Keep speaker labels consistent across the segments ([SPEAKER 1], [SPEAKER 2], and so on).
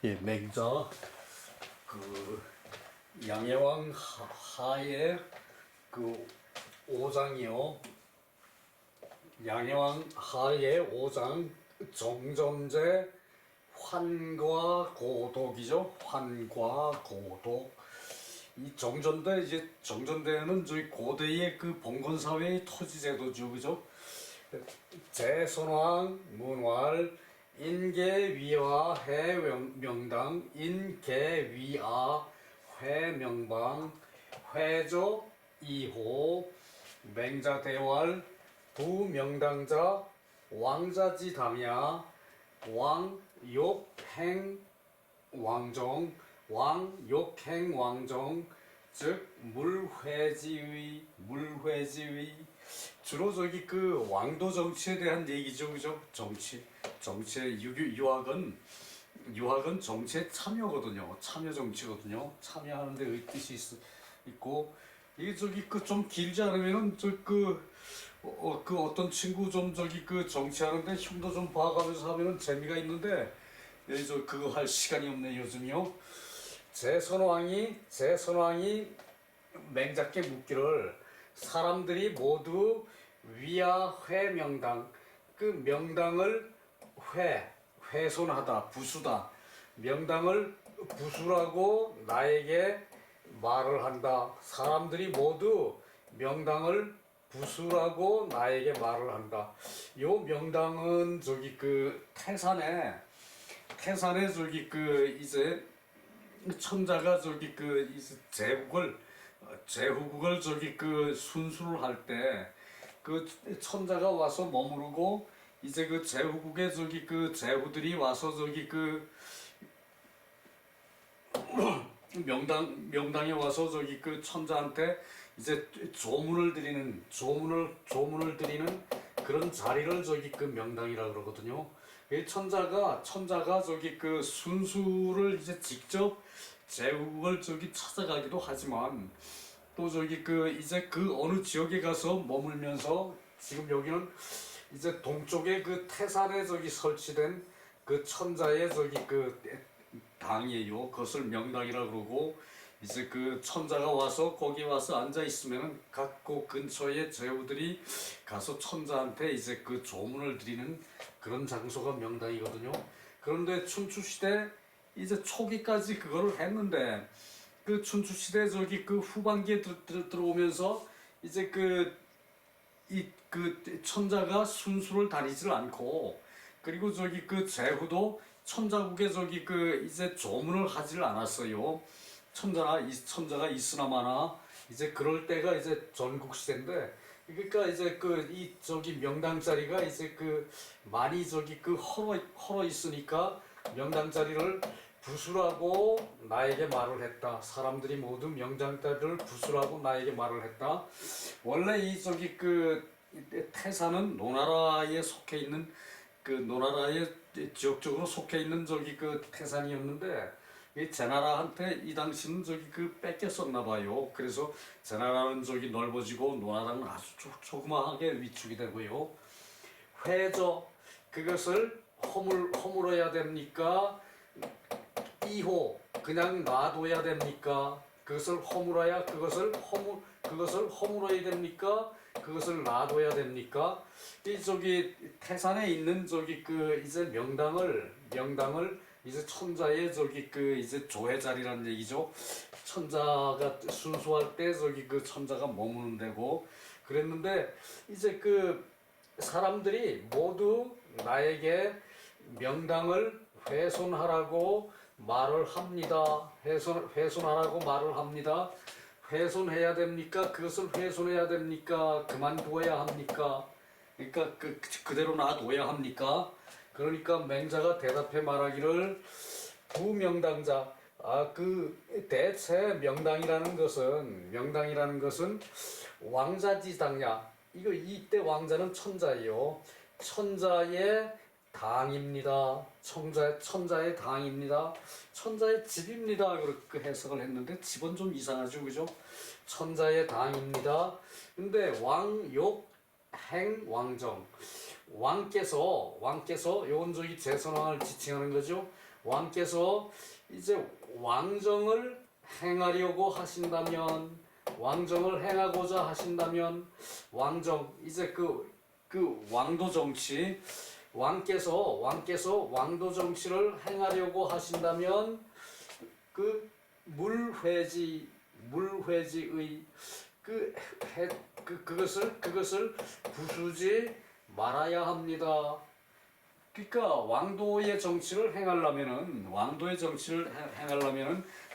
[SPEAKER 1] 예, 맹자 그 양해왕 하의 그 5장이요. 양해왕 하의 5장 정점제 환과 고독이죠. 환과 고독. 이 정전대, 이제 정전대는 저희 고대의 그 봉건사회의 토지제도죠, 그죠? 제선왕 문활 인계위와 해명당 인계위아 회명방 회조 2호 맹자대활 두 명당자 왕자지 당야 왕욕행 왕정 왕욕행 왕정 즉 물회지의 주로 저기 그 왕도 정치에 대한 얘기죠, 그죠? 정치의 유학은 정치에 참여거든요. 참여 정치거든요. 참여하는 데 뜻이 있고 이게 저기 그 좀 길지 않으면은 그 어떤 친구 좀 저기 그 정치하는데 흉도 좀 봐가면서 하면은 재미가 있는데 저 그거 할 시간이 없네 요즘요. 제선왕이 맹자께 묻기를 사람들이 모두 위하회 명당 그 명당을 훼손하다 부수다 명당을 부수라고 나에게 말을 한다. 사람들이 모두 명당을 부수라고 나에게 말을 한다. 요 명당은 저기 그 태산에 저기 그 이제 천자가 저기 그 이제 제후국을 저기 그 순수를 할 때 그 천자가 와서 머무르고 이제 그 제후국에 저기 그 제후들이 와서 저기 그 명당에 와서 저기 그 천자한테 이제 조문을 드리는 그런 자리를 저기 그 명당이라 그러거든요. 이 천자가 저기 그 순수를 이제 직접 제국을 저기 찾아가기도 하지만 또 저기 그 이제 그 어느 지역에 가서 머물면서 지금 여기는 이제 동쪽에 그 태산에 저기 설치된 그 천자의 저기 그 당이에요. 그것을 명당이라 그러고 이제 그 천자가 와서 거기 와서 앉아 있으면은 각 근처의 제후들이 가서 천자한테 이제 그 조문을 드리는 그런 장소가 명당이거든요. 그런데 춘추시대 이제 초기까지 그거를 했는데 그 춘추시대 저기 그 후반기에 들어오면서 이제 그 천자가 순수를 다니질 않고 그리고 저기 그 제후도 천자국에 저기 그 이제 조문을 하질 않았어요. 천자가 있으나마나 이제 그럴 때가 이제 전국 시대인데 그러니까 이제 그 이 저기 명당 자리가 이제 그 많이 저기 그 헐어 있으니까 명당 자리를 부수라고 나에게 말을 했다. 사람들이 모두 명당 자리를 부수라고 나에게 말을 했다. 원래 이 저기 그 태산은 노나라에 속해 있는 그 노나라의 지역적으로 속해 있는 저기 그 태산이었는데 이 제나라한테 이 당시는 저기 그 뺏겼었나 봐요. 그래서 제나라는 저기 넓어지고 노나라는 아주 조그마하게 위축이 되고요. 회저 그것을 허물어야 됩니까? 2호 그냥 놔둬야 됩니까? 그것을 허물어야 그것을 허물어야 됩니까? 그것을 놔둬야 됩니까? 이 저기 태산에 있는 저기 그 이제 명당을 이제 천자의 저기 그 이제 조회 자리라는 얘기죠. 천자가 순수할 때 저기 그 천자가 머무는 데고 그랬는데 이제 그 사람들이 모두 나에게 명당을 훼손하라고 말을 합니다. 훼손하라고 말을 합니다. 훼손해야 됩니까? 그것을 훼손해야 됩니까? 그만두어야 합니까? 그러니까 그대로 놔둬야 합니까? 그러니까 맹자가 대답해 말하기를 부명당자 그 대체 명당이라는 것은 왕자지당야 이때 왕자는 천자예요. 천자의 당입니다. 천자의 당입니다. 천자의 집입니다. 그렇게 해석을 했는데 집은 좀 이상하죠, 그죠? 천자의 당입니다. 근데 왕욕 행 왕정 왕께서 요건 저기 제선왕을 지칭하는 거죠. 왕께서 이제 왕정을 행하려고 하신다면, 왕정을 행하고자 하신다면, 왕정 이제 그 왕도 정치, 왕께서 왕도 정치를 행하려고 하신다면 그 물회지의 그것을 부수지 말아야 합니다. 그러니까 왕도의 정치를 행하려면은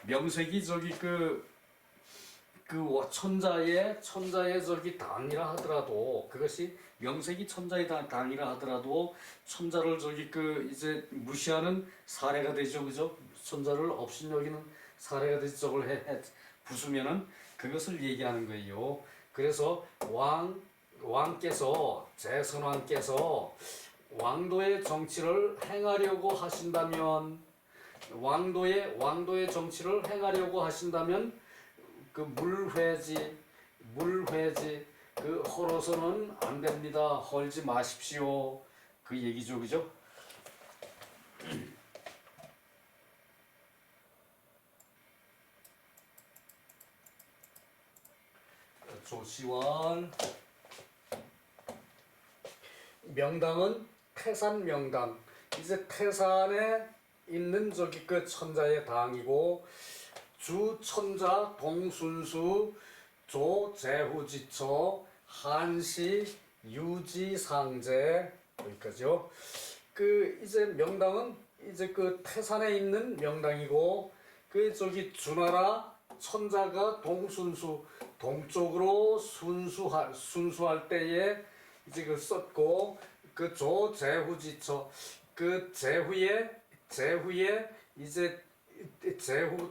[SPEAKER 1] 명색이 저기 그 천자의 저기 당이라 하더라도, 그것이 명색이 천자의 당이라 하더라도 천자를 저기 이제 무시하는 사례가 되죠, 그죠? 천자를 업신여기는 사례가 되죠. 저걸 부수면은 그것을 얘기하는 거예요. 그래서 왕께서, 제선왕께서 왕도의 정치를 행하려고 하신다면, 왕도의 정치를 행하려고 하신다면 그 물회지 그 헐어서는 안 됩니다. 헐지 마십시오. 그 얘기죠, 그죠? 조시월 명당은 태산 명당. 이제 태산에 있는 저기 그 천자의 당이고, 주 천자 동순수 조제후지처 한시 유지상제, 여기까지요. 그 이제 명당은 이제 그 태산에 있는 명당이고, 그 저기 주나라 천자가 동순수, 동쪽으로 순수할 때에 이제 그 썼고, 그 조제후지처, 그 제후에 이제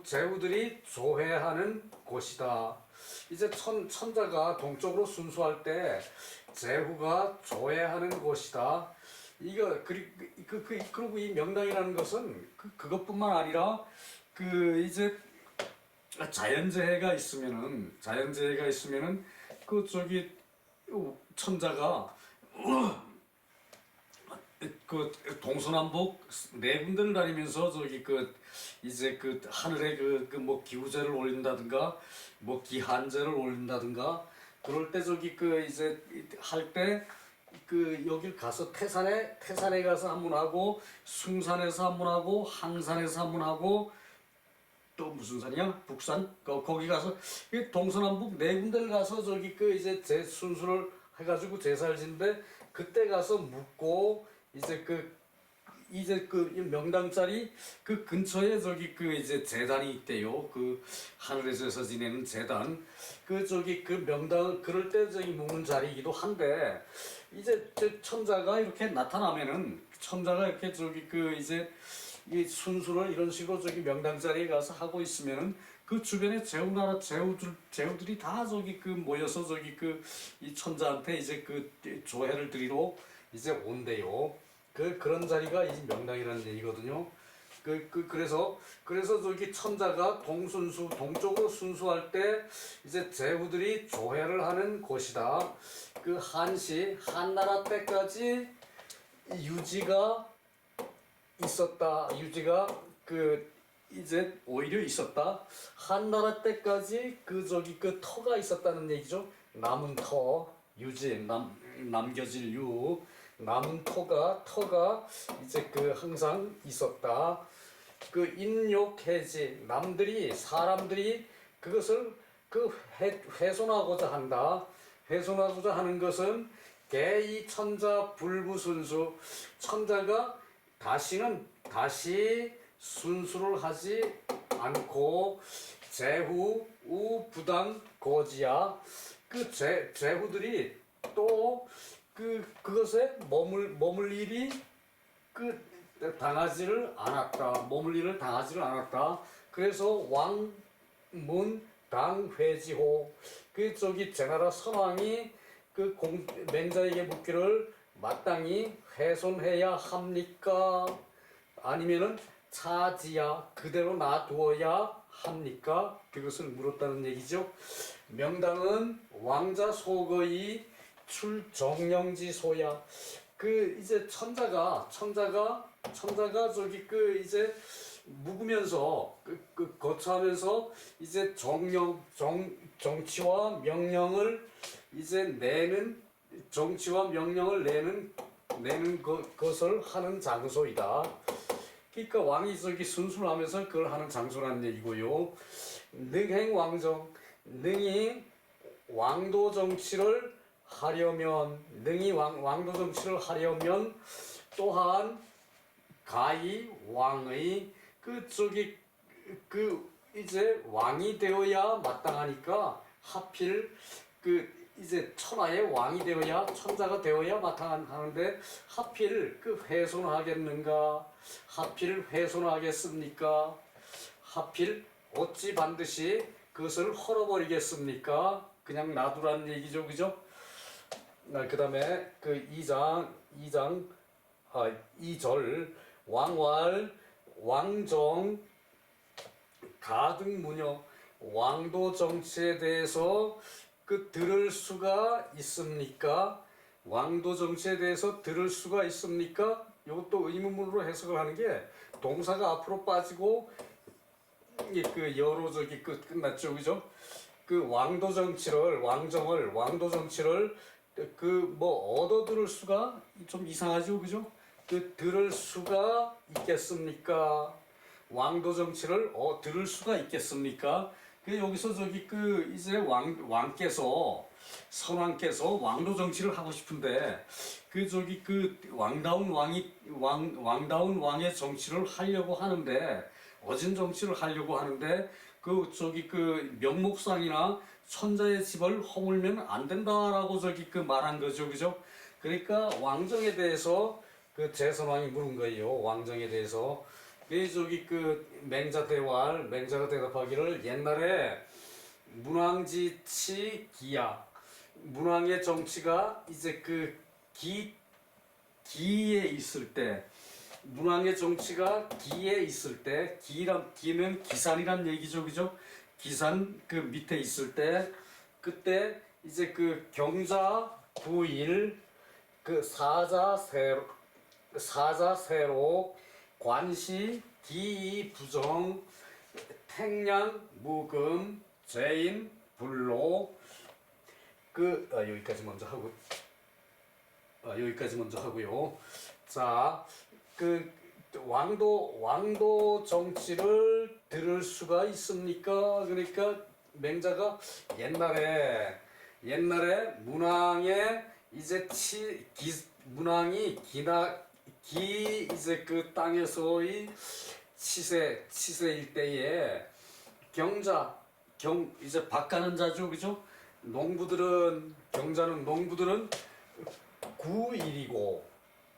[SPEAKER 1] 제후들이 조회하는 곳이다. 이제 천자가 동쪽으로 순수할 때 제후가 조회하는 곳이다. 이거 그리고 이 명당이라는 것은 그것뿐만 아니라 그 이제 자연재해가 있으면은 그 저기 천자가 그 동서남북 네 군데를 다니면서 저기 이제 하늘에 뭐 기우제를 올린다든가 뭐 기한제를 올린다든가 그럴 때 저기 이제 할 때 여길 가서 태산에 가서 한 번 하고, 숭산에서 한 번 하고, 항산에서 한 번 하고, 또 무슨 산이야? 북산? 거기 가서 동서남북 네 군데를 가서 저기 이제 제 순수를 해가지고 제사를 지는데, 그때 가서 묵고 이제 명당자리 그 근처에 저기 이제 재단이 있대요. 그 하늘에서 지내는 재단. 저기 명당 그럴 때 저기 묵는 자리이기도 한데, 이제 천자가 이렇게 나타나면은, 천자가 이렇게 저기 이제 이 순수를 이런 식으로 저기 명당 자리에 가서 하고 있으면은 그 주변에 제후나라 제후들이 다 저기 모여서 저기 이 천자한테 이제 조회를 드리러 이제 온대요. 그런 자리가 이 명당이라는 얘기거든요. 그래서 저기 천자가 동쪽으로 순수할 때 이제 제후들이 조회를 하는 곳이다. 한나라 때까지 유지가 있었다. 유지가 이제 오히려 있었다. 한나라 때까지 저기 터가 있었다는 얘기죠. 남은 터, 유지, 남겨질 유, 남은 터가 이제 항상 있었다. 인욕해지, 사람들이 그것을 훼손하고자 한다. 훼손하고자 하는 것은 개이 천자 불부순수, 천자가 다시 순수를 하지 않고 제후 우부당 거지야. 제후들이 또 그것에 머물 일이 당하지를 않았다. 그래서 왕문 당회지호, 저기 제나라 선왕이 맹자에게 묻기를 마땅히 훼손해야 합니까? 아니면은 차지야, 그대로 놔두어야 합니까? 그것을 물었다는 얘기죠. 명당은 왕자 소거의 출정령지소야. 그 이제 천자가 저기 그 이제 묵으면서 그 거처하면서 이제 정치와 명령을 이제 내는 정치와 명령을 내는 것을 하는 장소이다. 그러니까 왕이 저기 순순하면서 그걸 하는 장소라는 얘기고요. 능행왕정, 능히 왕도 정치를 하려면 왕도 정치를 하려면 또한 가히 왕의 그 저기 그 이제 왕이 되어야 마땅하니까 하필 그 이제 천하의 왕이 되어야 천자가 되어야 마땅하는데 하필 그 훼손하겠는가? 하필 훼손하겠습니까? 하필 어찌 반드시 그것을 헐어버리겠습니까? 그냥 놔두라는 얘기죠, 그죠? 그 다음에 그 2절 왕왈 왕정 가등무녀 왕도 정치에 대해서 그 들을 수가 있습니까? 왕도 정치에 대해서 들을 수가 있습니까? 이것도 의문문으로 해석을 하는 게 동사가 앞으로 빠지고 그 여로 저기 끝났죠, 그죠? 그 왕도 정치를 그 뭐 얻어 들을 수가 좀 이상하죠, 그죠? 그 들을 수가 있겠습니까? 왕도 정치를 들을 수가 있겠습니까? 그 여기서 저기 그 이제 선왕께서 왕도 정치를 하고 싶은데 그 저기 그 왕다운 왕의 정치를 하려고 하는데 어진 정치를 하려고 하는데 그 저기 그 명목상이나 천자의 집을 허물면 안 된다라고 저기 그 말한 거죠, 그죠? 그러니까 왕정에 대해서 그 제선왕이 물은 거예요. 왕정에 대해서. 그 저기 그 맹자가 대답하기를 옛날에 문왕지치 기야. 문왕의 정치가 이제 그 기에 있을 때 문왕의 정치가 기에 있을 때 기는 기산이란 얘기죠, 그죠? 기산 그 밑에 있을 때 그때 이제 그 경자 부일 그 사자세로 관시 기이 부정 택량 무금 죄인 불로 여기까지 먼저 하고요. 자, 그 왕도 정치를 들을 수가 있습니까? 그러니까 맹자가 옛날에 문왕의 이제 문왕이 이제 그 땅에서의 치세일 때에 이제 밭가는 자죠, 그죠? 경자는 농부들은 9일이고,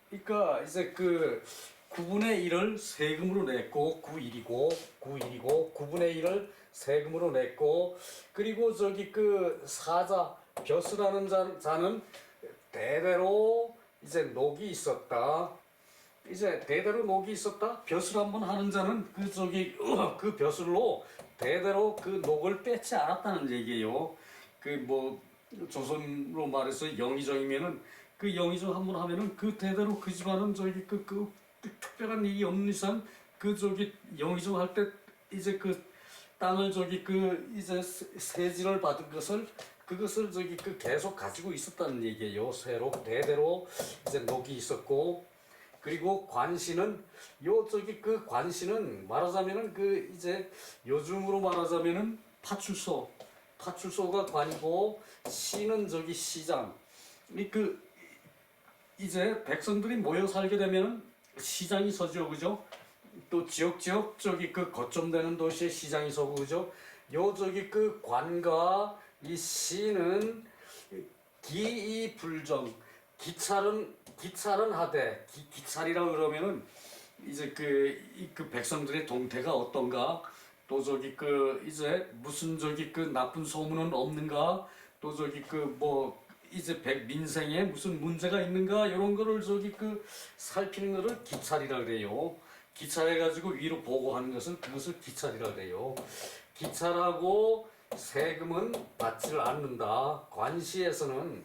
[SPEAKER 1] 그러니까 이제 그 9분의 1을 세금으로 냈고 9일이고 9분의 1을 세금으로 냈고 그리고 저기 그 사자 벼슬하는 자는 대대로 이제 녹이 있었다. 이제 대대로 녹이 있었다. 벼슬 한번 하는 자는 그 저기 그 벼슬로 대대로 그 녹을 뺏지 않았다는 얘기예요. 그 뭐 조선으로 말해서 영의정이면은 그 영의정 한번 하면은 그 대대로 그 집안은 저기 그 특별한 일이 없는 이상 그 저기 영의정 할 때 이제 그 땅을 저기 그 이제 세지를 받은 그것을 저기 그 계속 가지고 있었다는 얘기예요. 새로 대대로 이제 녹이 있었고 그리고 관시는 그 관시는 말하자면은 그 이제 요즘으로 말하자면은 파출소가 관이고 시는 저기 시장 그 이제 백성들이 모여 살게 되면은 시장이 서죠, 그죠? 또 지역 저기 그 거점되는 도시에 시장이 서고 그죠? 저기 그 관과 이 시는 기이불정 기찰은 하되 기찰이라 그러면은 이제 그 백성들의 동태가 어떤가 또 저기 그 이제 무슨 저기 그 나쁜 소문은 없는가 또 저기 그 뭐 이제 민생에 무슨 문제가 있는가 이런 거를 저기 그 살피는 거를 기찰이라 그래요. 기찰해가지고 위로 보고하는 그것을 기찰이라 그래요. 기찰하고 세금은 받지를 않는다. 관시에서는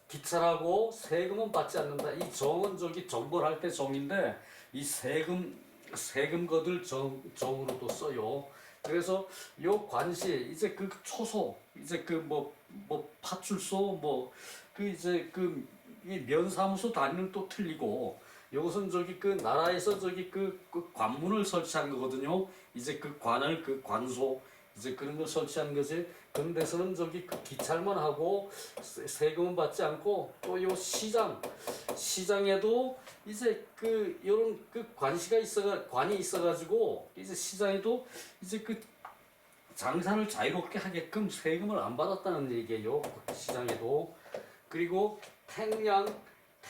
[SPEAKER 1] 기찰하고 세금은 받지 않는다. 이 정은 저기 정벌할 때 정인데 이 세금 거둘 정으로도 써요. 그래서 요 관시 이제 그 초소 이제 그 뭐 파출소 뭐 그 이제 그 이 면사무소 단위는 또 틀리고 요것은 저기 그 나라에서 저기 그 관문을 설치한 거거든요. 이제 그 관을 그 관소 이제 그런 걸 설치한 거지. 그런 데서는 저기 그 기찰만 하고 세금은 받지 않고 또 요 시장에도 이제 그 요런 그 관이 있어가지고 이제 시장에도 이제 그 장사를 자유롭게 하게끔 세금을 안 받았다는 얘기예요. 시장에도. 그리고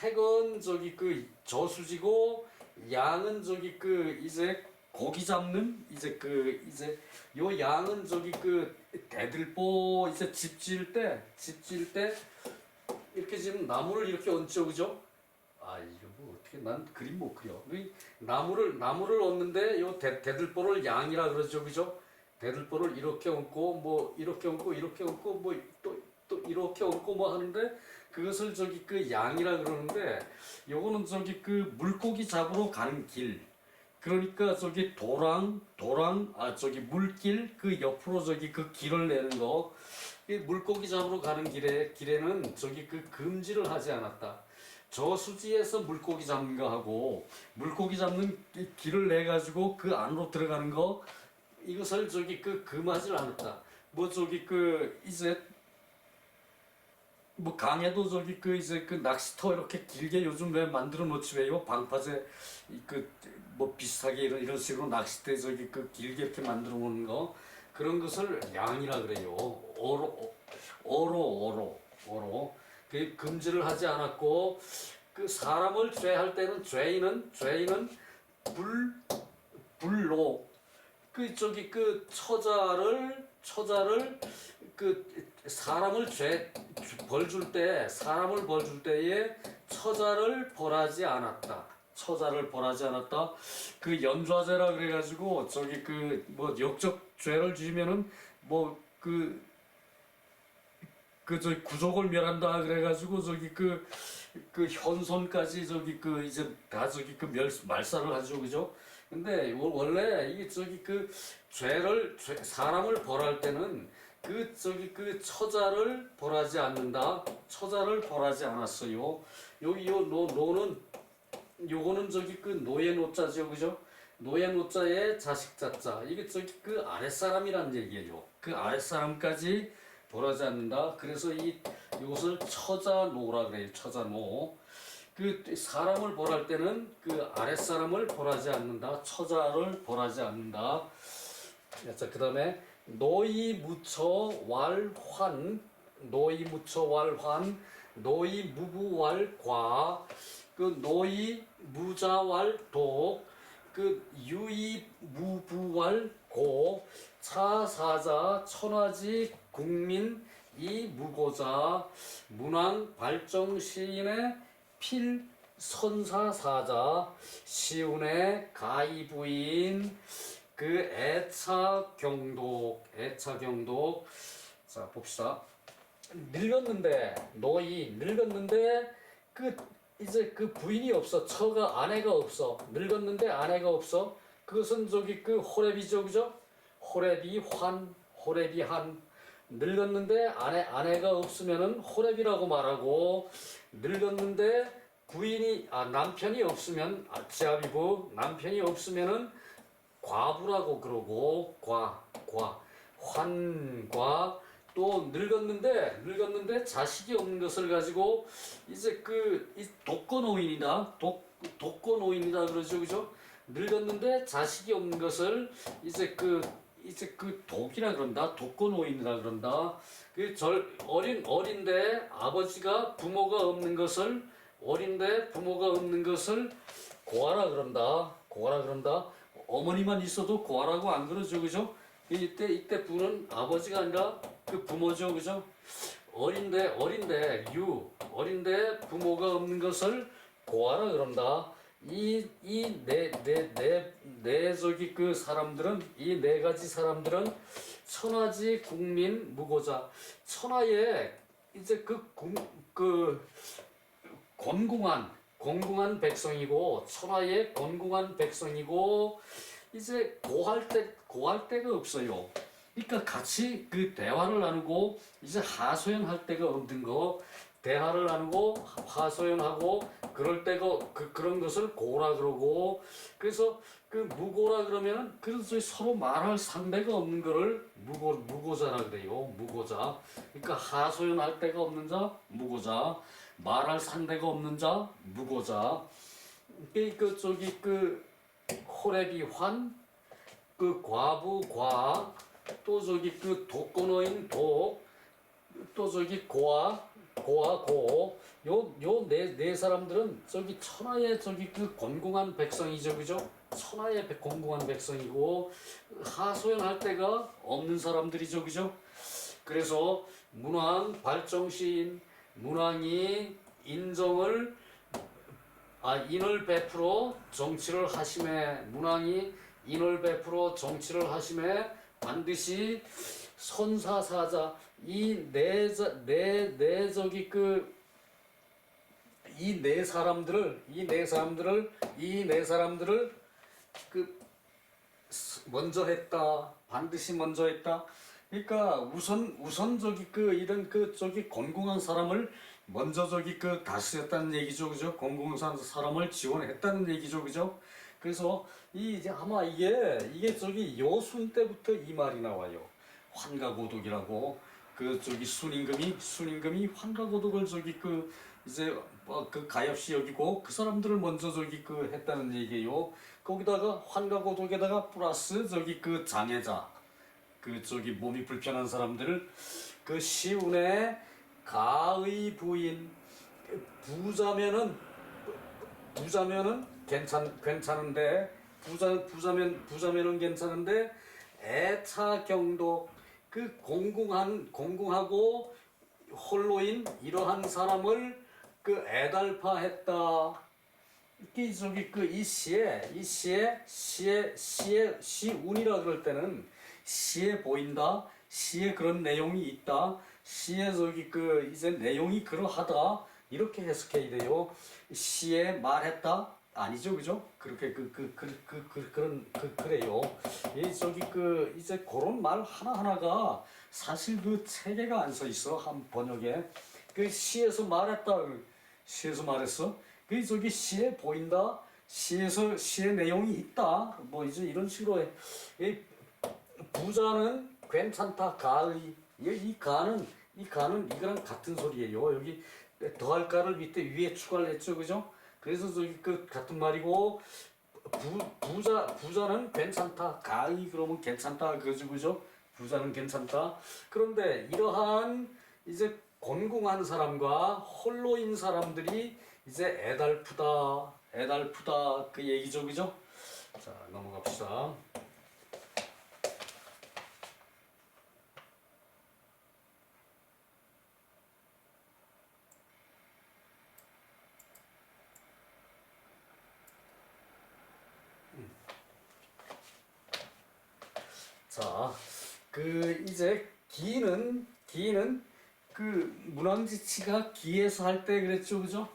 [SPEAKER 1] 택은 저기 그 저수지고 양은 저기 그 이제 고기 잡는 이제 그 이제 요 양은 저기 그 대들보 이제 집 지을 때 이렇게 지금 나무를 이렇게 얹죠, 그죠? 아 이거 뭐 어떻게 난 그림 못 그려. 나무를 얹는데 요 대들보를 양이라 그러죠, 그죠? 대들보를 이렇게 얹고 뭐 이렇게 얹고 이렇게 얹고 뭐 또 이렇게 얹고 뭐 하는데 그것을 저기 그 양이라 그러는데 요거는 저기 그 물고기 잡으러 가는 길. 그러니까 저기 저기 물길 그 옆으로 저기 그 길을 내는 거. 이 물고기 잡으러 가는 길에는 저기 그 금지를 하지 않았다. 저수지에서 물고기 잡는 거 하고 물고기 잡는 길을 내 가지고 그 안으로 들어가는 거 이것을 저기 그 금하지 않았다. 뭐 저기 그 이제 뭐 강에도 저기 그 이제 그 낚시터 이렇게 길게 요즘 왜 만들어 놓지 왜요? 방파제 그 뭐 비슷하게 이런 식으로 낚싯대 저기 그 길게 이렇게 만들어 놓는 거 그런 것을 양이라 그래요. 어로 그 금지를 하지 않았고 그 사람을 죄할 때는 죄인은 불로 그 저기 그 처자를 그 사람을 벌 줄 때에 처자를 벌하지 않았다. 그 연좌제라 그래가지고 저기 그 뭐 역적 죄를 지으면은 뭐 저기 구족을 멸한다 그래가지고 저기 그 현손까지 저기 그 이제 다 저기 그 말살을 하죠, 그죠? 근데 원래 이게 저기 그 사람을 벌할 때는 그 저기 그 처자를 벌하지 않는다. 처자를 벌하지 않았어요. 여기 요 노는 요거는 저기 그 노예 노자죠, 그죠? 노예 노자에 자식 자자. 이게 저기 그 아랫사람이란 얘기예요. 그 아랫사람까지 벌하지 않는다. 그래서 이것을 처자노라 그래요. 처자노. 그 사람을 벌할 때는 그 아랫사람을 벌하지 않는다. 처자를 벌하지 않는다. 자, 그다음에 노이무처왈환, 노이무부왈과, 그 노이무자왈독, 그 유이무부왈고, 차사자 천하지 국민 이무고자 문왕 발정시인의 필선사사자 시운의 가이부인 그 애차경독. 자 봅시다. 늙었는데 그 이제 그 부인이 없어. 아내가 없어. 늙었는데 아내가 없어. 그것은 저기 그 호렙이죠, 그죠? 호렙이 한 늙었는데 아내가 없으면은 호렙이라고 말하고, 늙었는데 남편이 없으면 지아비부 남편이 없으면은 과부라고 그러고, 환과, 또 늙었는데 자식이 없는 것을 가지고 이제 이 독거노인이다 그러죠, 그죠? 늙었는데 자식이 없는 것을 이제 그 독이라 그런다. 독거노인이라 그런다. 어린데 부모가 없는 것을 고아라 그런다. 어머니만 있어도 고아라고 안 그러죠, 그죠? 이때 부는 아버지가 아니라 그 부모죠, 그죠? 어린데 부모가 없는 것을 고아라 그런다. 저기 그 사람들은, 이 네 가지 사람들은 천하지 국민 무고자. 천하에 이제 그 건궁한 백성이고 천하의 건궁한 백성이고 이제 고할 때가 없어요. 그러니까 같이 그 대화를 나누고 이제 하소연할 때가 없는 거 대화를 나누고 하소연하고 그럴 때가 그런 것을 고라 그러고 그래서 그 무고라 그러면은 그래서 서로 말할 상대가 없는 거를 무고자라 그래요. 무고자. 그러니까 하소연할 데가 없는 자 무고자. 말할 상대가 없는 자 무고자. 그 호래비 환, 그 과부 과, 또 그 독거노인 독, 또 고아 고, 요 네 사람들은 천하의 그 건궁한 백성이죠, 그죠? 천하의 건궁한 백성이고 하소연할 데가 없는 사람들이죠, 그죠? 그래서 문왕 발정시인 문왕이 인을 베풀어 정치를 하심에 문왕이 인을 베풀어 정치를 하심에 반드시 선사사자 이 네 사람들을 그 먼저 했다. 반드시 먼저 했다. 그러니까 우선 이런 건궁한 사람을 먼저 다스렸다는 얘기죠, 그죠? 건궁한 사람을 지원했다는 얘기죠, 그죠? 그래서 이제 아마 이게 여순 때부터 이 말이 나와요. 환가고독이라고 순임금이 환가고독을 이제 가엾이 여기고 그 사람들을 먼저 했다는 얘기예요. 거기다가 환가고독에다가 플러스 장애자 몸이 불편한 사람들을 시운의 가의 부인 부자면은 괜찮은데 부자면은 괜찮은데 애차경도 공궁하고 홀로인 이러한 사람을 애달파했다. 이게 이 시운이라 그럴 때는 시에 보인다. 시에 그런 내용이 있다. 시에 이제 내용이 그러하다. 이렇게 해석해야 돼요. 시에 말했다. 아니죠, 그죠? 그렇게 그래요. 이제 그런 말 하나하나가 사실 체계가 안 서 있어. 한 번역에 시에서 말했다. 시에서 말했어. 시에 보인다. 시의 내용이 있다. 뭐 이제 이런 식으로 해. 부자는 괜찮다. 이 가는 이거랑 같은 소리예요. 여기 더할 가를 밑에 위에 추가를 했죠, 그죠? 그래서 같은 말이고 부자는 괜찮다. 그러면 괜찮다, 그죠? 부자는 괜찮다. 그런데 이러한 이제 건궁한 사람과 홀로인 사람들이 이제 애달프다 그 얘기죠, 그죠? 자, 넘어갑시다. 자, 이제 기는 문왕지치가 기에서 할 때 그랬죠, 그죠?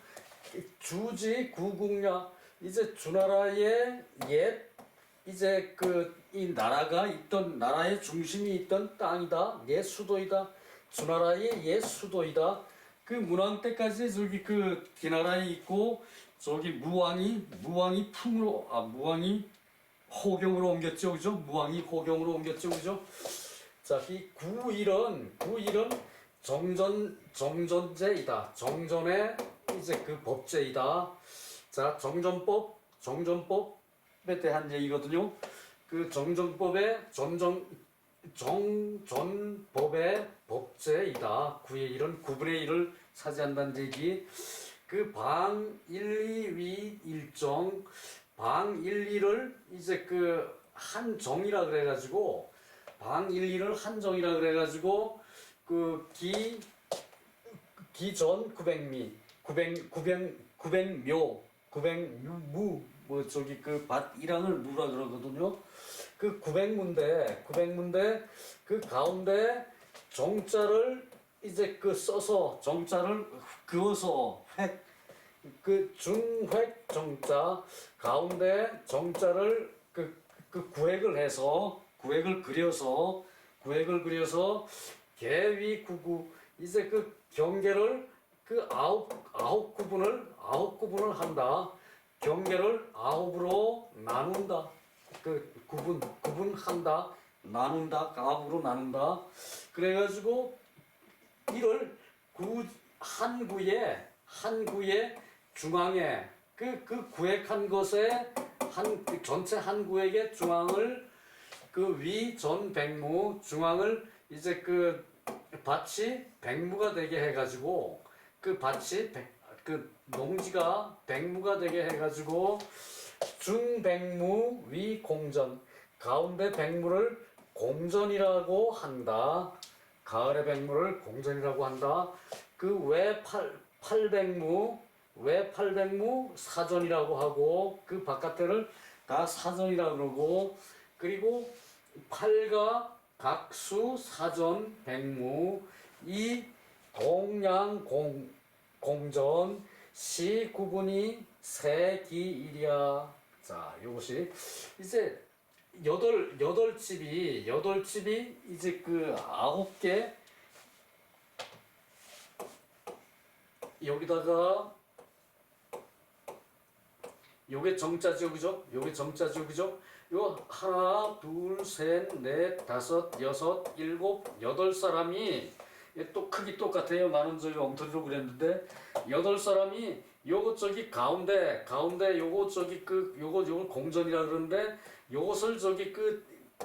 [SPEAKER 1] 주지 구국냐 이제 주나라의 이제 이 나라의 중심이 있던 땅이다. 옛 수도이다. 주나라의 옛 수도이다. 문왕 때까지 기나라에 있고 무왕이 호경으로 옮겼죠, 그죠? 무왕이 호경으로 옮겼죠, 그죠? 자, 이 구일은 정전제이다. 정전의 이제 법제이다. 자, 정전법에 대한 얘기거든요. 정전법의 정전법의 법제이다. 구의 일은 9분의 1을 차지한다는 얘기. 방 1, 2, 위 1정 방 1, 2를 이제 한정이라 그래가지고 방 1, 2를 한정이라 그래가지고 기전 900미 900묘 900무 밭 1항을 무라 그러거든요. 900문데 가운데 정자를 이제 그 써서 정자를 그어서 그 중획 정자 가운데 정자를 그 구획을 해서 구획을 그려서 개위구구 이제 그 경계를 그 아홉 구분을 한다. 경계를 아홉으로 나눈다. 그 구분한다. 나눈다. 아홉으로 나눈다. 그래가지고 이를 한 구의 중앙에 그 구획한 것에 전체 한 구획의 중앙을 그 위 전 백무 중앙을 이제 그 밭이 백무가 되게 해가지고 그 밭이 그 농지가 백무가 되게 해가지고 중백무 위 공전 가운데 백무를 공전이라고 한다. 가을의 백무를 공전이라고 한다. 그 외 팔백무 사전이라고 하고 그 바깥에를 다 사전이라고 그러고 그리고 팔가 각수 사전 백무 이 동양 공전 시 구분이 세기일이야. 자, 요것이 이제 여덟 집이 이제 그 9개 여기다가 요게 정자죠, 그죠? 요게 정자죠, 그죠? 요 하나, 둘, 셋, 넷, 다섯, 여섯, 일곱, 여덟 사람이 또 크기 똑같아요. 나는 저기 엉터리로 그랬는데 8사람이 요거 저기 가운데 요거 저기 요걸 공전이라 그러는데 요것을 저기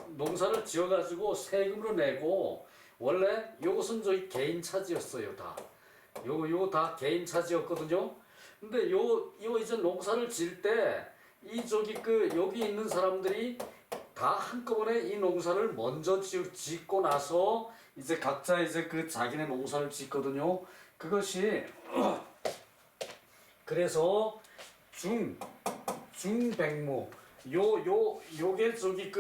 [SPEAKER 1] 농사를 지어가지고 세금으로 내고 원래 요것은 저기 개인 차지였어요 다. 요거 다 개인 차지였거든요. 근데 요 이제 농사를 지을 때 이 저기 여기 있는 사람들이 다 한꺼번에 이 농사를 먼저 짓고 나서 이제 각자 이제 자기네 농사를 짓거든요. 그것이 그래서 중백무 요게 저기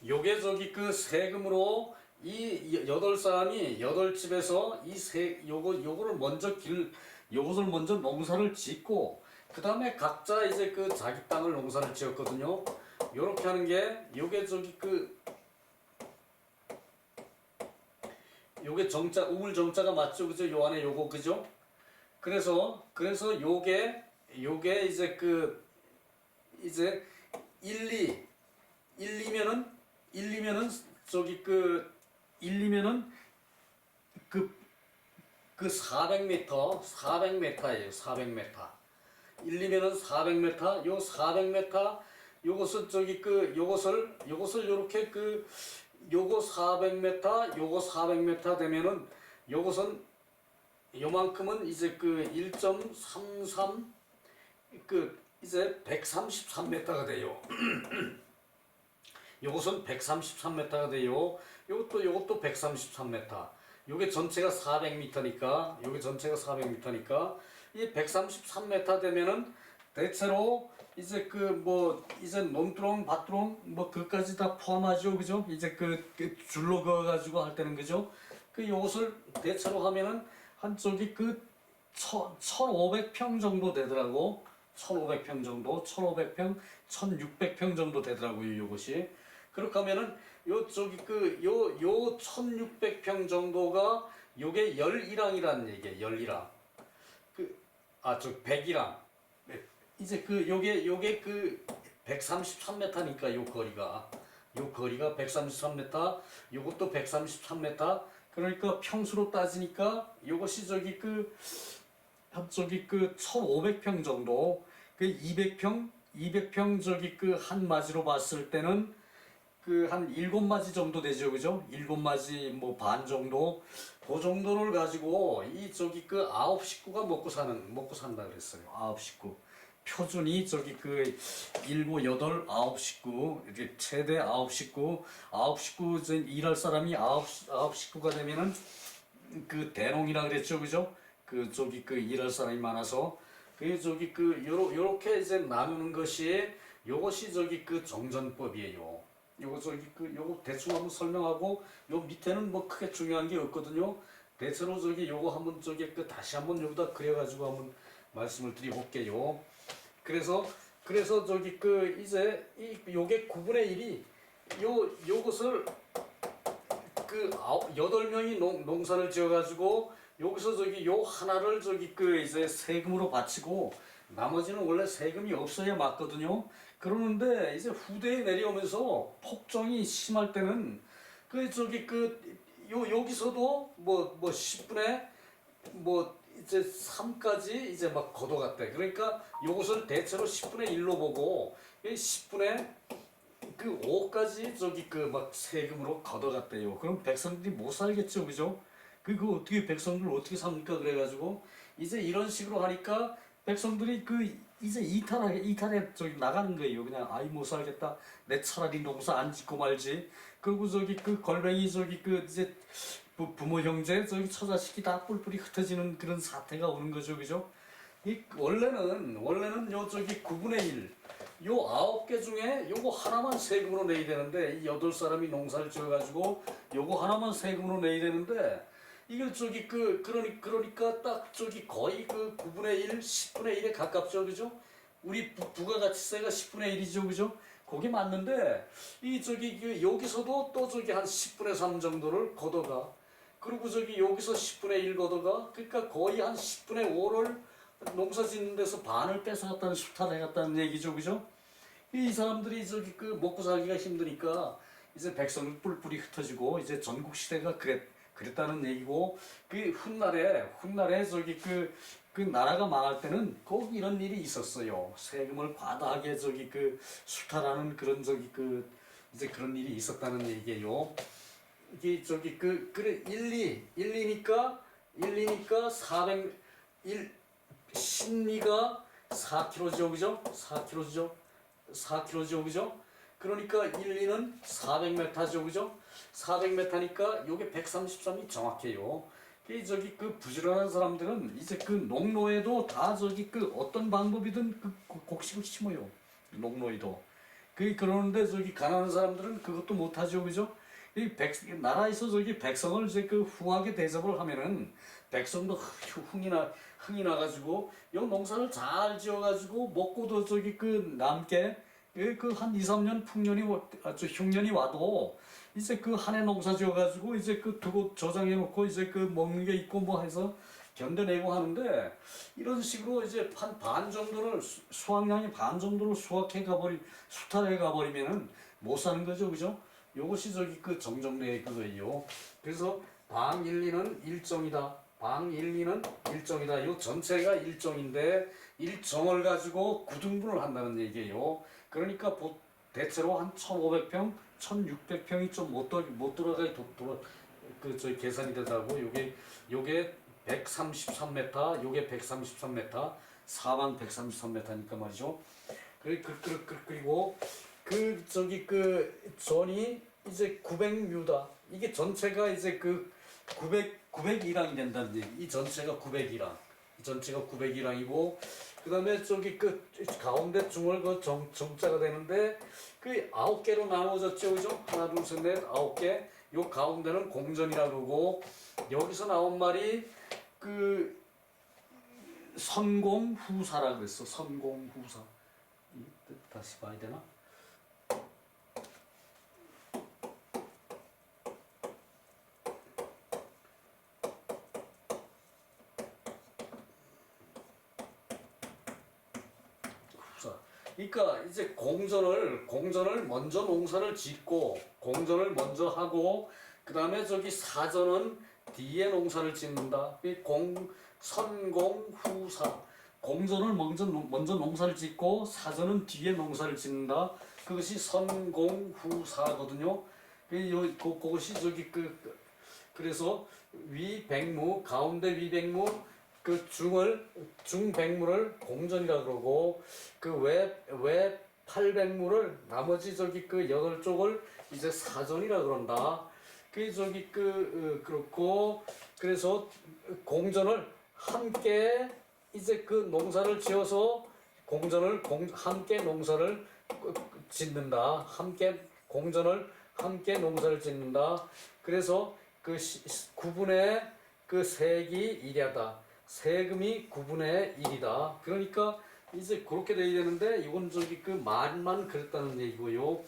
[SPEAKER 1] 요게 저기 세금으로 이 8사람이 8집에서 요거를 요것을 먼저 농사를 짓고 그 다음에 각자 이제 자기 땅을 농사를 지었거든요. 요렇게 하는 게 요게 저기 요게 정자 우물 정자가 맞죠, 그죠? 요 안에 요거 그죠? 그래서 요게 이제 이제 1, 2면은 저기 1, 2면은 400m 400m예요. 400m 1, 2면은 400m 요 400m 요것은 저기 요것을 요렇게 요거 400m 요거 400m 되면은 요것은 요만큼은 이제 1.33 이제 133m가 돼요. 요것은 133m가 돼요. 요것도 133m. 요게 전체가 400m니까 요게 전체가 400m니까 이 133m 되면은 대체로 이제 이제 논두렁 밭두렁 그까지 다 포함하죠, 그죠? 이제 줄로 그어가지고 할 때는 그죠? 요것을 대체로 하면은 한쪽이 1500평 정도 되더라고. 1500평 정도, 1500평, 1600평 정도 되더라고요, 요것이. 그렇게 하면은 요 1600평 정도가 요게 열이랑이라는 얘기예요, 열이랑. 백이랑. 이제 요게 133m니까 요 거리가 133m, 요것도 133m. 그러니까 평수로 따지니까 요것이 저기 1500평 정도 200평 저기 한 마지로 봤을 때는 한 7마지 정도 되죠, 그죠? 7마지 반 정도 그 정도를 가지고 이 저기 9식구가 먹고 산다 그랬어요. 9식구 표준이 저기 7, 8, 9식구 이렇게 최대 9식구 일할 사람이 9식구가 되면은 대농이라 그랬죠, 그죠? 저기 일할 사람이 많아서 요렇게 이제 나누는 것이 요것이 저기 정전법이에요. 요거 저기 그 요거 대충 한번 설명하고 요 밑에는 뭐 크게 중요한 게 없거든요. 대체로 저기 요거 한번 저기 그 다시 한번 여기다 그려가지고 한번 말씀을 드려볼게요. 그래서 저기 그 이제 이 요게 9분의 1이 요것을 그 8명이 농사를 지어가지고 여기서 저기 요 하나를 저기 그 이제 세금으로 바치고 나머지는 원래 세금이 없어야 맞거든요. 그러는데 이제 후대에 내려오면서 폭정이 심할 때는 그 저기 그 여기서도 뭐 10분의 뭐 이제 3까지 이제 막 걷어갔대. 그러니까 요것을 대체로 10분의 1로 보고 10분의 그 5까지 저기 그 막 세금으로 걷어갔대요. 그럼 백성들이 못 살겠죠, 그죠? 그거 어떻게 백성들 어떻게 삽니까? 그래가지고 이제 이런 식으로 하니까 백성들이 그 이제 이탈에 저기 나가는 거예요. 그냥 아이 못 살겠다. 내 차라리 농사 안 짓고 말지. 그리고 저기 그 걸뱅이 저기 그 이제 부모 형제 저기 처자식이 다 뿔뿔이 흩어지는 그런 사태가 오는 거죠, 그죠? 이 원래는 요 저기 9분의 1, 요 9개 중에 요거 하나만 세금으로 내야 되는데 이 8사람이 농사를 지어가지고 요거 하나만 세금으로 내야 되는데 이걸 저기 그러니까 딱 저기 거의 그 9분의 1, 10분의 1에 가깝죠, 그죠? 우리 부가가치세가 10분의 1이죠, 그죠? 그게 맞는데 이 저기 여기서도 또 저기 한 10분의 3 정도를 걷어가. 그리고 저기 여기서 10분의 1 걷어가. 그러니까 거의 한 10분의 5를 농사 짓는 데서 반을 뺏어갔다는 수탈해갔다는 얘기죠, 그죠? 이 사람들이 저기 그 먹고 살기가 힘드니까 이제 백성을 뿔뿔이 흩어지고 이제 전국 시대가 그랬다는 얘기고 그 훗날에 저기 그 나라가 망할 때는 꼭 이런 일이 있었어요. 세금을 과다하게 저기 그 수탈하는 그런 저기 그 이제 그런 일이 있었다는 얘기예요. 이게 저기 그래 1, 2니까 400 신미가 4kg죠, 그죠? 4kg죠, 그죠? 그러니까 1, 2는 400m죠, 그죠? 400m니까 요게 133이 정확해요. 저기 그 부지런한 사람들은 이제 그 농로에도 다 저기 그 어떤 방법이든 그 곡식을 심어요. 농로에도. 그러는데 저기 가난한 사람들은 그것도 못하죠, 그죠? 나라에서 저기 백성을 이제 그 후하게 대접을 하면은 백성도 흥이 나가지고 요 농사를 잘 지어가지고 먹고도 저기 그 남게 그 한 2, 3년 흉년이 와도 이제 그 한 해 농사 지어가지고 이제 그 두고 저장해 놓고 이제 그 먹는 게 있고 뭐 해서 견뎌내고 하는데 이런 식으로 이제 한 반 정도를 수확량의 반 정도를 수탈해 가버리면은 못 사는 거죠, 그죠? 요것이 저기 그 정정래의 그거예요. 그래서 방 1, 2는 일정이다. 방 1, 2는 일정이다. 요 전체가 일정인데 일정을 가지고 구등분을 한다는 얘기예요. 그러니까 대체로 한 1,500평, 1,600평이 좀 못 들어가게 그 저희 계산이 되다고 요게 133m, 요게 133m, 4만 133m니까 말이죠. 그리고 그 저기 그 전이 이제 900뮤다. 이게 전체가 이제 그 900이랑이 된다는 얘기. 이 전체가 900이랑. 이 전체가 900이랑이고 그다음에 저기 그 가운데 중을 그 정자가 되는데 그 9개로 나눠졌죠, 그죠? 하나, 둘, 셋, 넷, 9개. 요 가운데는 공전이라 그러고 여기서 나온 말이 그 선공후사라 그랬어. 선공후사. 이 뜻 다시 봐야 되나? 그러니까 이제 공전을 먼저 농사를 짓고 공전을 먼저 하고 그 다음에 저기 사전은 뒤에 농사를 짓는다. 선공후사. 공전을 먼저 농사를 짓고 사전은 뒤에 농사를 짓는다. 그것이 선공후사거든요. 그것이 저기 그래서 위백무 가운데 위백무 그 중백무를 공전이라 그러고 그 외 800무를 나머지 저기 그 8쪽을 이제 사전이라 그런다. 그렇고 그래서 공전을 함께 이제 그 농사를 지어서 함께 농사를 짓는다. 함께 공전을 함께 농사를 짓는다. 그래서 그 9분의 그 세기 일이다. 세금이 9분의 1이다. 그러니까 이제 그렇게 돼야 되는데 이건 저기 그 말만 그랬다는 얘기고요.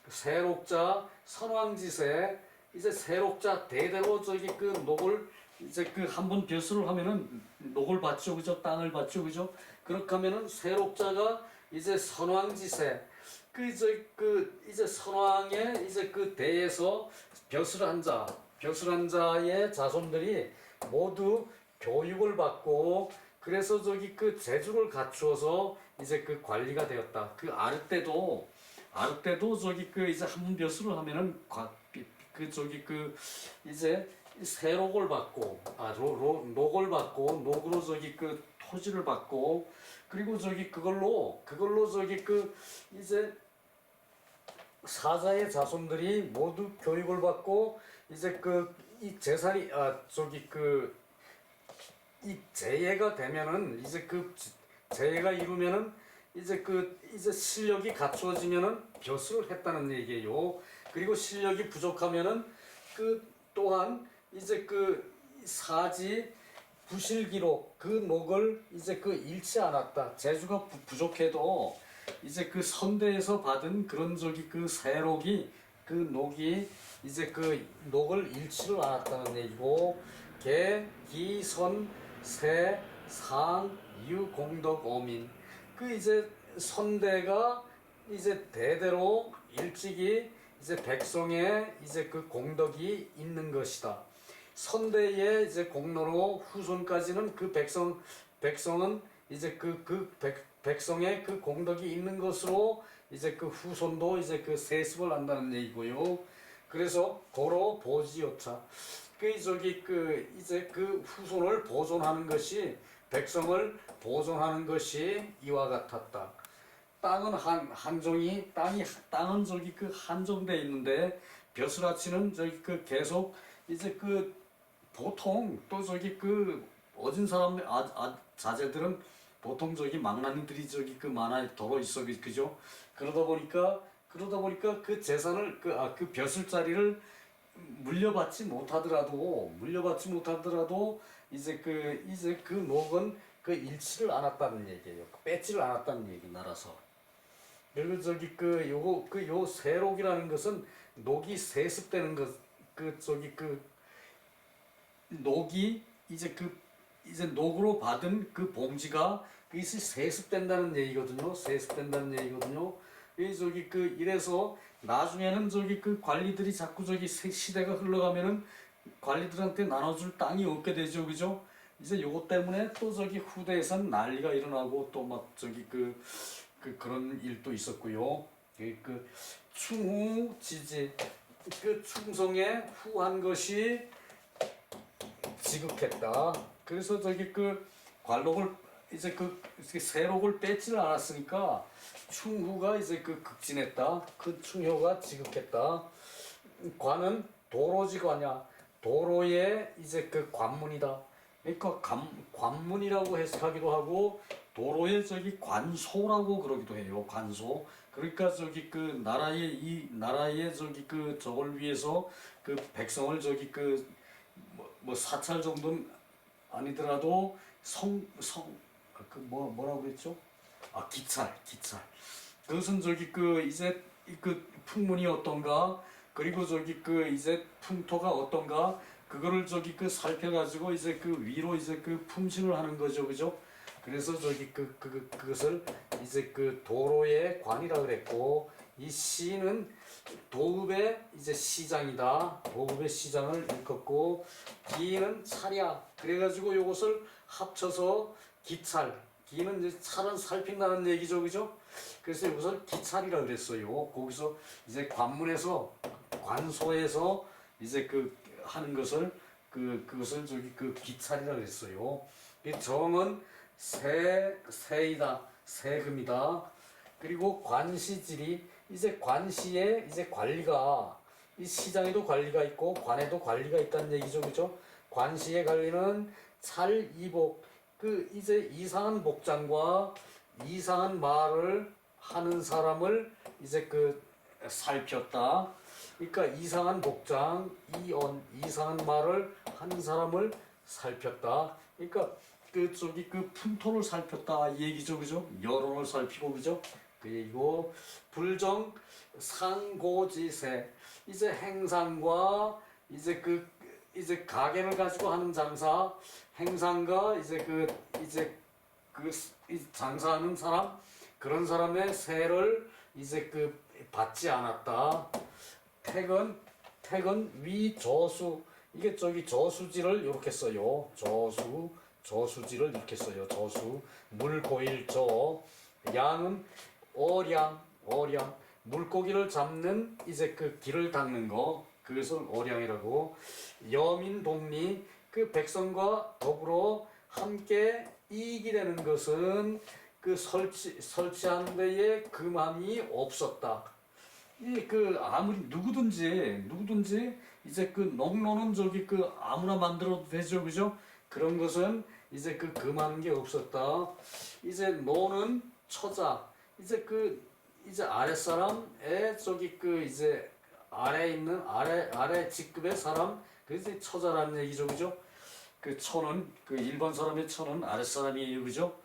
[SPEAKER 1] 세록자 선왕지세 이제 세록자 대대로 저기 그 녹을 이제 그 한번 벼슬을 하면은 녹을 받죠, 그죠? 땅을 받죠, 그죠? 그렇게 하면은 세록자가 이제 선왕지세 이제 선왕의 이제 그 대에서 벼슬한 자의 자손들이 모두 교육을 받고 그래서 저기 그 재주를 갖추어서 이제 그 관리가 되었다. 그 아르때도 저기 그 이제 한번 벼슬을 하면은 그 저기 그 이제 세록을 받고 녹을 받고 녹으로 저기 그 토지를 받고 그리고 저기 그걸로 저기 그 이제 사자의 자손들이 모두 교육을 받고 이제 그 이 재산이 저기 그 이 재해가 되면은 이제 그 재해가 이루면은 이제 그 이제 실력이 갖추어지면은 벼슬을 했다는 얘기예요. 그리고 실력이 부족하면은 그 또한 이제 그 사지 부실 기록 그 녹을 이제 그 잃지 않았다. 재주가 부족해도 이제 그 선대에서 받은 그런 저기 그 세록이 그 녹이 이제 그 녹을 잃지를 않았다는 얘기고 개, 기, 선, 세, 상, 유, 공덕, 어민 그 이제 선대가 이제 대대로 일찍이 이제 백성의 이제 그 공덕이 있는 것이다. 선대의 이제 공로로 후손까지는 그 백성은 이제 백성의 그 공덕이 있는 것으로 이제 그 후손도 이제 그 세습을 한다는 얘기고요. 그래서 고로 보지요차 그 저기 그 이제 그 후손을 보존하는 것이 백성을 보존하는 것이 이와 같았다. 땅은 땅은 저기 그 한정돼 있는데 벼슬아치는 저기 그 계속 이제 그 보통 또 저기 그 어진 사람 자제들은 보통 저기 망나니들이 저기 그 만화에 덜어 있어 그죠? 그러다 보니까 그 재산을 그 벼슬자리를 물려받지 못하더라도 이제 그 녹은 그 잃지를 않았다는 얘기예요. 뺏지를 않았다는 얘기 나라서. 그리고 저기 요 세록이라는 것은 녹이 세습되는 것 저기 녹이 이제 이제 녹으로 받은 그 봉지가 그것이 세습된다는 얘기거든요. 저기 이래서 나중에는 저기 그 관리들이 자꾸 저기 시대가 흘러가면은 관리들한테 나눠줄 땅이 없게 되죠, 그죠? 이제 요것 때문에 또 저기 후대에선 난리가 일어나고 또 막 저기 그런 일도 있었고요. 충후 지지 충성에 후한 것이 지극했다. 그래서 저기 관록을 이제 세록을 뺏지를 않았으니까 충후가 이제 극진했다. 그 충효가 지극했다. 관은 도로지관이야. 도로의 이제 관문이다. 그러니까 관문이라고 해석하기도 하고 도로의 저기 관소라고 그러기도 해요. 관소. 그러니까 저기 나라의 저기 저걸 위해서 백성을 저기 뭐 사찰 정도는 아니더라도 뭐라고 그랬죠? 기찰. 그것은 저기 이제 풍문이 어떤가 그리고 저기 이제 풍토가 어떤가 그거를 저기 살펴가지고 이제 위로 이제 품신을 하는 거죠, 그죠? 그래서 저기 그것을 이제 도로의 관이라 그랬고 이 시는 도읍의 이제 시장이다. 도읍의 시장을 일컫고 기는 차랴. 그래가지고 이것을 합쳐서 기찰. 기는 이제 찰은 살핀다는 얘기죠, 그죠? 그래서 이것을 기찰이라 그랬어요. 거기서 이제 관소에서 이제 하는 것을 그것을 저기 기찰이라 그랬어요. 정은 세이다. 세금이다. 그리고 관시질이 이제 관시의 이제 관리가 이 시장에도 관리가 있고 관에도 관리가 있다는 얘기죠, 그죠? 관시의 관리는 찰이복 이제 이상한 복장과 이상한 말을 하는 사람을 이제 살폈다. 그러니까 이상한 복장, 이상한 말을 한 사람을 살폈다. 그러니까 그 품토를 살폈다 이 얘기죠, 그죠? 여론을 살피고, 그죠? 그리고 불정 상고지세, 이제 행상과 이제 가게를 가지고 하는 장사, 행상과 이 장사하는 사람, 그런 사람의 세를 받지 않았다. 택은 위저수, 이게 저수지를 이렇게 써요. 저수지를 이렇게 써요. 저수. 물고일저. 양은 어량. 물고기를 잡는 길을 닦는 거, 그것을 어량이라고. 여민복리, 백성과 더불어 함께 이익이 되는 것은 설치하는 데에 금함이 없었다. 아무리 누구든지 농로는 아무나 만들어도 되죠, 그죠? 그런 것은 금하는 게 없었다. 노는 처자, 아랫사람의 아래에 있는 아래 직급의 사람, 그래서 처자라는 얘기죠, 그죠? 처는 일반 사람의 처는 아랫사람이에요, 그죠?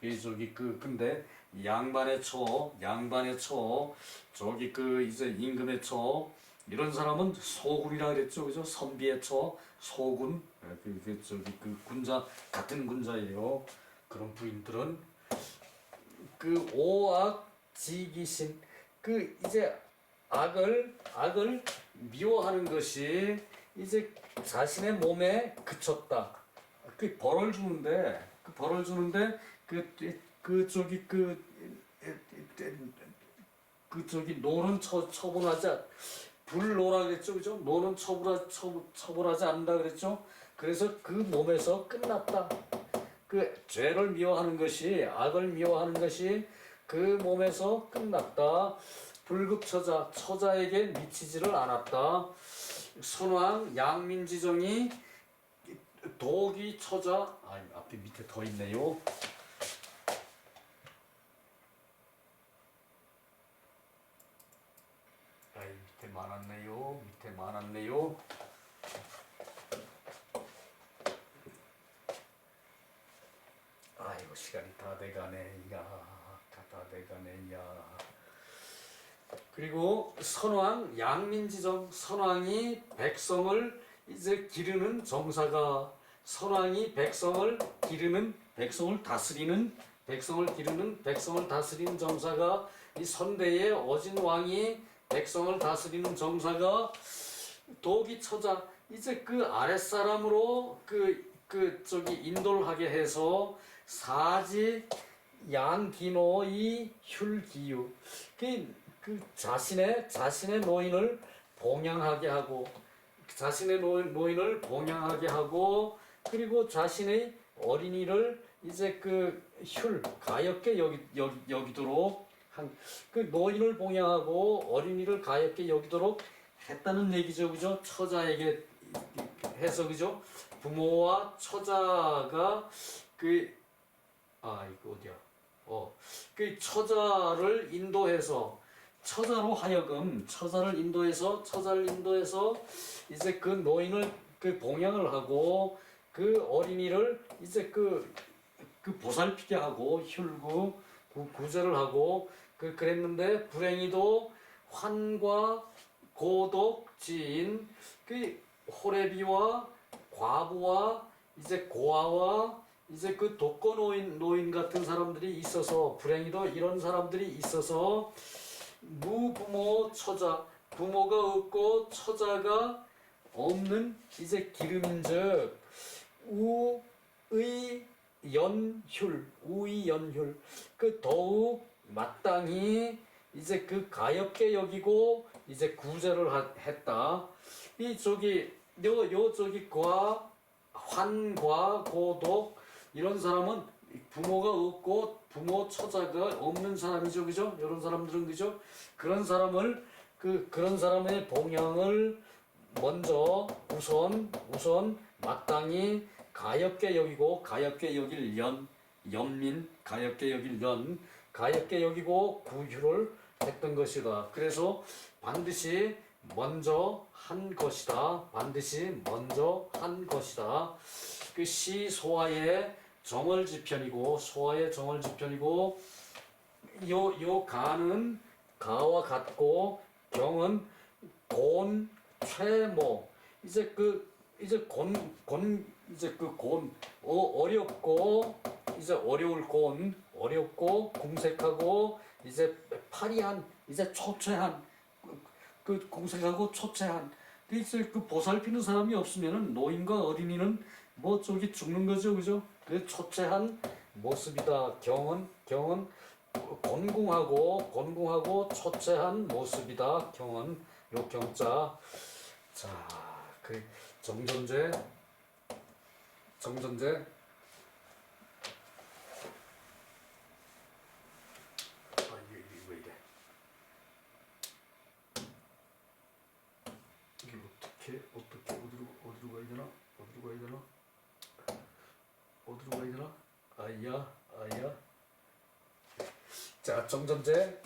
[SPEAKER 1] 근데 양반의 처, 임금의 처, 이런 사람은 소군이라 그랬죠, 그죠? 선비의 처, 소군, 군자, 같은 군자예요. 그런 부인들은 오악지기신, 악을 미워하는 것이 자신의 몸에 그쳤다. 벌을 주는데 노는 처분하지, 불노라 그랬죠, 그죠? 노는 처분하지 않는다 그랬죠. 그래서 그 몸에서 끝났다. 죄를 미워하는 것이, 악을 미워하는 것이 그 몸에서 끝났다. 불급처자, 처자에게 미치지를 않았다. 선왕 양민지정이 도기 처자, 앞에 밑에 더 있네요. 밑에 많았네요. 아이고, 시간이 다 돼가네. 그리고 선왕 양민지정, 선왕이 백성을 기르는 정사가, 선왕이 백성을 다스리는 정사가, 이 선대의 어진 왕이 백성을 다스리는 정사가 도기처자, 아랫사람으로 인도를 하게 해서 사지 양기노의 휼기유, 자신의 노인을 봉양하게 하고, 그리고 자신의 어린이를 가엾게 여기도록 노인을 봉양하고 어린이를 가엾게 여기도록 했다는 얘기죠, 그죠? 처자에게 해서, 그죠? 부모와 처자가 이거 어디야? 처자를 인도해서, 처자를 인도해서 그 노인을 봉양을 하고, 그 어린이를 보살피게 하고, 구제를 하고, 그랬는데 불행히도 환과 고독지인 호레비와 과부와 고아와 독거 노인 같은 사람들이 있어서, 불행히도 이런 사람들이 있어서 무부모 처자, 부모가 없고 처자가 없는 기름인즉 우의연휼, 더욱 마땅히 가엾게 여기고 구제를 했다. 환과 고독, 이런 사람은 부모가 없고 부모 처자가 없는 사람이죠, 그죠? 이런 사람들은, 그죠? 그런 사람의 봉양을 먼저 우선 마땅히 가엾게 여기고, 가엾게 여길 가엾게 여기고 구휼을 했던 것이다. 그래서 반드시 먼저 한 것이다. 반드시 먼저 한 것이다. 그 시 소화의 정월지편이고 소화의 정월지편이고 요 가는 가와 같고 경은 곤 최모 이제 이제 어렵고 이제 어려울 곤 어렵고 궁색하고 이제 파리한 이제 초췌한 궁색하고 초췌한 이제 보살피는 사람이 없으면은 노인과 어린이는 뭐 저기 죽는 거죠, 그죠? 그 초췌한 모습이다. 경은 곤궁하고 초췌한 모습이다. 경은 요 경자. 자, 그 정전제 이게 왜 이래? 이게 어떻게 어디로 가야 되나? 어디로 가야 되나? 아야. 자, 정전제.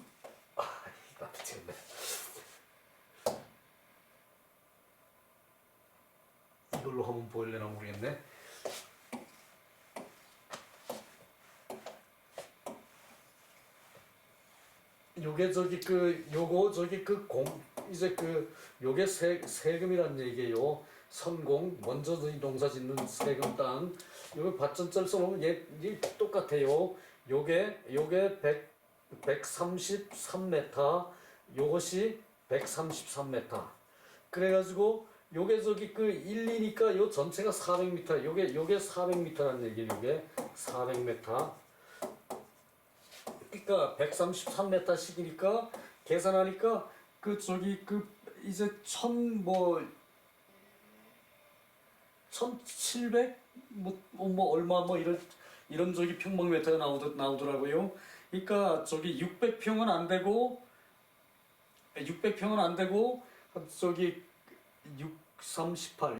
[SPEAKER 1] 나 미치겠네. 이걸로 하면 보일래나 모르겠네. 요게 요게 세금이란 얘기예요. 선공 먼저 농사 짓는 세금 땅. 요게 밭전자를 써놓으면 얘 똑같아요. 요게 133m, 요것이 133m. 그래가지고 요게 1, 2니까 요 전체가 400m. 요게 400m라는 얘기예요. 요게 400m. 그러니까 133m씩이니까 계산하니까 이제 1700 얼마 이런 평방미터가 나오더라고요. 그러니까 600평은 안 되고 638 638